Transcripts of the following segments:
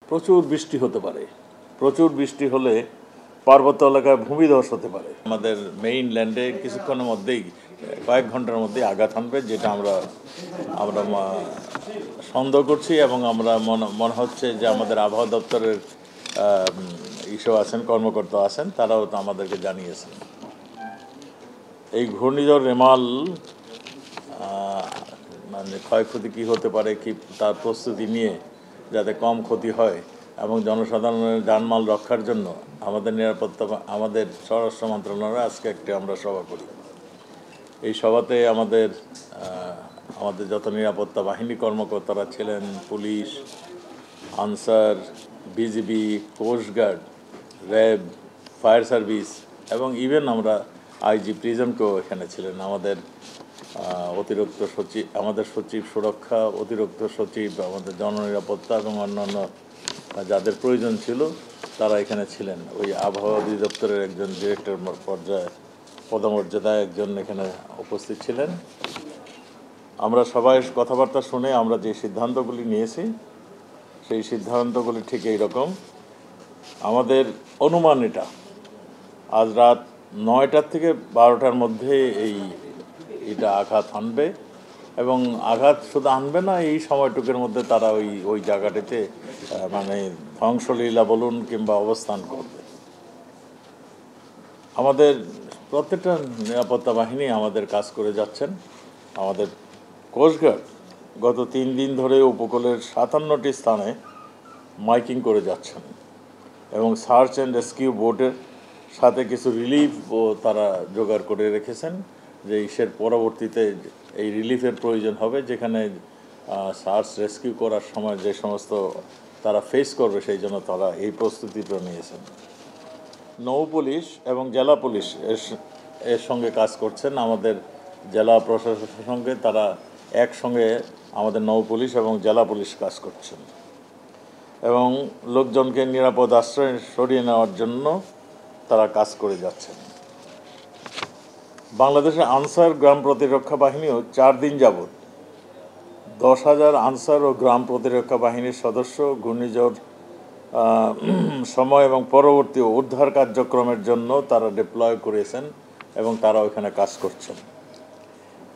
প্রচুর বৃষ্টি হতে পারে। প্রচুর বৃষ্টি হলে পার্বত্য এলাকায় ভূমিধস হতে পারে। আমাদের মেইন ল্যান্ডে কিছুক্ষণের মধ্যেই, কয়েক ঘন্টার মধ্যেই আঘাত হানবে, যেটা আমরা আমরা সন্দেহ করছি। এবং আমরা মনে হচ্ছে যে আমাদের আবহাওয়া দপ্তরের ইসব আছেন, কর্মকর্তা আছেন, তারাও তো আমাদেরকে জানিয়েছেন। এই ঘূর্ণিঝড় রেমাল মানে ক্ষয়ক্ষতি কী হতে পারে, কি তার প্রস্তুতি নিয়ে যাতে কম ক্ষতি হয় এবং জনসাধারণের জানমাল রক্ষার জন্য আমাদের নিরাপত্তা, আমাদের স্বরাষ্ট্র মন্ত্রণালয়ে আজকে একটি আমরা সভা করি। এই সভাতে আমাদের যত নিরাপত্তা বাহিনী কর্মকর্তারা ছিলেন, police, Ansar, BGB, coastguard, RAB, fire service এবং ইভেন আমরা আইজি প্রিজমকেও এখানে ছিলেন। আমাদের অতিরিক্ত সচিব, আমাদের সচিব সুরক্ষা, অতিরিক্ত সচিব, আমাদের জননিরাপত্তা এবং অন্যান্য যাদের প্রয়োজন ছিল তারা এখানে ছিলেন। ওই আবহাওয়া অধিদপ্তরের একজন ডিরেক্টর পর্যায়ে পদমর্যাদায় একজন এখানে উপস্থিত ছিলেন। আমরা সবাই কথাবার্তা শুনে আমরা যে সিদ্ধান্তগুলি নিয়েছি সেই সিদ্ধান্তগুলি ঠিক এইরকম। আমাদের অনুমান আজ রাত 9টা থেকে 12টার মধ্যে এটা আঘাত হানবে এবং আঘাত শুধু আনবে না, এই সময়টুকুর মধ্যে তারা ওই জায়গাটিতে মানে ধ্বংসলীলা বলুন কিংবা অবস্থান করবে। আমাদের প্রত্যেকটা নিরাপত্তা বাহিনী আমাদের কাজ করে যাচ্ছেন। আমাদের কোস্টগার্ড গত 3 দিন ধরে উপকূলের 57টি স্থানে মাইকিং করে যাচ্ছেন এবং সার্চ অ্যান্ড রেস্কিউ বোটের সাথে কিছু রিলিফও তারা জোগাড় করে রেখেছেন, যে ইসের পরবর্তীতে এই রিলিফের প্রয়োজন হবে, যেখানে সার্চ রেস্কিউ করার সময় যে সমস্ত তারা ফেস করবে সেই জন্য তারা এই প্রস্তুতিটা নিয়েছেন। নৌ পুলিশ এবং জেলা পুলিশ এর সঙ্গে কাজ করছেন। আমাদের জেলা প্রশাসনের সঙ্গে তারা একসঙ্গে আমাদের নৌ পুলিশ এবং জেলা পুলিশ কাজ করছেন এবং লোকজনকে নিরাপদ আশ্রয়ে সরিয়ে নেওয়ার জন্য তারা কাজ করে যাচ্ছেন। বাংলাদেশের আনসার গ্রাম প্রতিরক্ষা বাহিনীও 4 দিন যাবৎ 10,000 আনসার ও গ্রাম প্রতিরক্ষা বাহিনীর সদস্য ঘূর্ণিঝড় সময় এবং পরবর্তী উদ্ধার কার্যক্রমের জন্য তারা ডিপ্লয় করেছেন এবং তারা ওইখানে কাজ করছেন।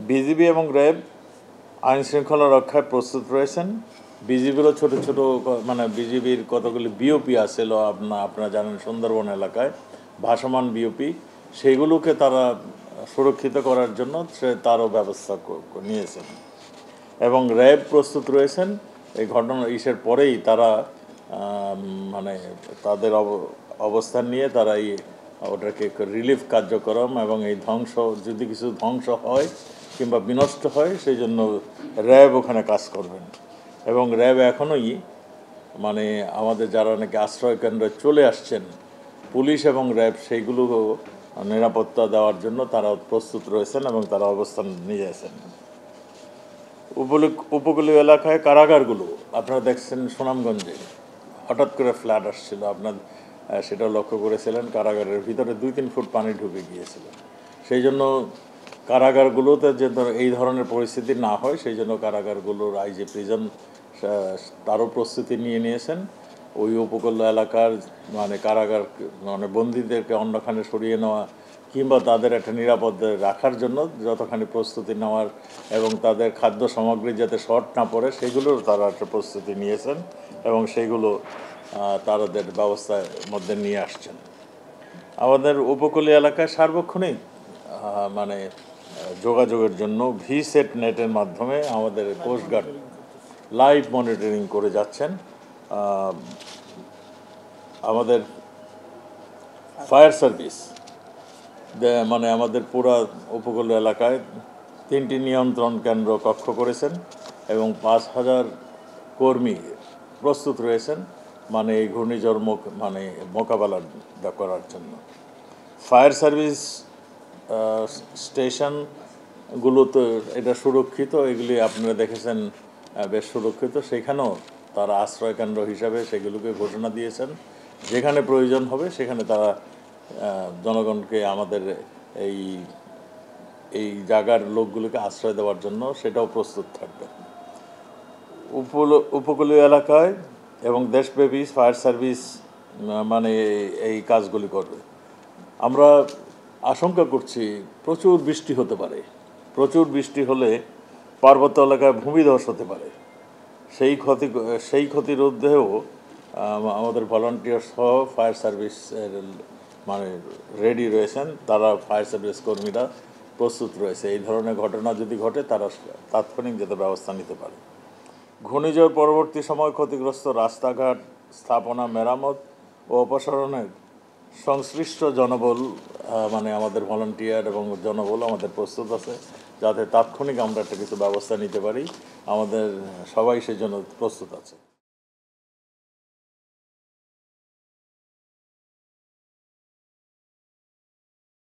বিজিবি এবং র্যাব আইন শৃঙ্খলা রক্ষায় প্রস্তুত রয়েছেন। বিজিবিরও ছোট ছোট মানে বিজিবির কতগুলি বিওপি আছিল আপনারা জানেন সুন্দরবন এলাকায় ভাসমান বিওপি, সেইগুলোকে তারা সুরক্ষিত করার জন্য তারও ব্যবস্থা নিয়েছেন এবং র্যাব প্রস্তুত রয়েছেন। এই ঘটনা ইসের পরেই তারা মানে তাদের অবস্থান নিয়ে তারা ওটাকে রিলিফ কার্যক্রম এবং এই যদি কিছু ধ্বংস হয় কিংবা বিনষ্ট হয় সেই জন্য র্যাব ওখানে কাজ করবেন এবং র্যাব এখনোই মানে আমাদের যারা নাকি আশ্রয় কেন্দ্রে চলে আসছেন, পুলিশ এবং র্যাব সেইগুলো নিরাপত্তা দেওয়ার জন্য তারা প্রস্তুত রয়েছেন এবং তারা অবস্থান নিয়ে আছেন। উপকূলীয় এলাকায় কারাগারগুলো আপনারা দেখছেন, সুনামগঞ্জে হঠাৎ করে ফ্ল্যাট আসছিল, আপনার সেটা লক্ষ্য করেছিলেন। কারাগারের ভিতরে 2-3 ফুট পানি ঢুকে গিয়েছিল। সেই জন্য কারাগারগুলোতে যে এই ধরনের পরিস্থিতি না হয় সেই জন্য কারাগারগুলোর আইজি প্রিজন তারও প্রস্তুতি নিয়েছেন। ওই উপকূল এলাকার মানে কারাগার মানে বন্দীদেরকে অন্যখানে সরিয়ে নেওয়া কিংবা তাদের একটা নিরাপদে রাখার জন্য যতখানি প্রস্তুতি নেওয়ার এবং তাদের খাদ্য সামগ্রী যাতে শর্ট না পড়ে সেগুলোর তারা একটা প্রস্তুতি নিয়েছেন এবং সেইগুলো তাদের ব্যবস্থার মধ্যে নিয়ে আসছেন। আমাদের উপকূলীয় এলাকায় সার্বক্ষণিক মানে যোগাযোগের জন্য ভিসেট নেটের মাধ্যমে আমাদের কোস্টগার্ড লাইভ মনিটরিং করে যাচ্ছেন। আমাদের ফায়ার সার্ভিস মানে আমাদের পুরো উপকূল এলাকায় 3টি নিয়ন্ত্রণ কেন্দ্র কক্ষ করেছেন এবং 5,000 কর্মী প্রস্তুত রয়েছেন মানে এই ঘূর্ণিঝড় মানে মোকাবেলা করার জন্য। ফায়ার সার্ভিস স্টেশনগুলো তো এটা সুরক্ষিত, এগুলি আপনারা দেখেছেন বেশ সুরক্ষিত। সেখানেও তারা আশ্রয় কেন্দ্র হিসাবে সেগুলোকে ঘোষণা দিয়েছেন, যেখানে প্রয়োজন হবে সেখানে তারা জনগণকে আমাদের এই জায়গার লোকগুলোকে আশ্রয় দেওয়ার জন্য সেটাও প্রস্তুত থাকবে। উপকূলীয় এলাকায় এবং দেশব্যাপী ফায়ার সার্ভিস মানে এই কাজগুলি করবে। আমরা আশঙ্কা করছি প্রচুর বৃষ্টি হতে পারে। প্রচুর বৃষ্টি হলে পার্বত্য এলাকায় ভূমিধস হতে পারে। সেই ক্ষতি রোধেও আমাদের ভলান্টিয়ার সহ ফায়ার সার্ভিসের মানে রেডি রয়েছেন, তারা ফায়ার সার্ভিস কর্মীরা প্রস্তুত রয়েছে। এই ধরনের ঘটনা যদি ঘটে তারা তাৎক্ষণিক যাতে ব্যবস্থা নিতে পারে। ঘূর্ণিঝড় পরবর্তী সময় ক্ষতিগ্রস্ত রাস্তাঘাট স্থাপনা মেরামত ও অপসারণের সংশ্লিষ্ট জনবল মানে আমাদের ভলান্টিয়ার এবং জনবল আমাদের প্রস্তুত আছে, যাতে তাৎক্ষণিক আমরা একটা কিছু ব্যবস্থা নিতে পারি। আমাদের সবাই সেজন্য প্রস্তুত আছে।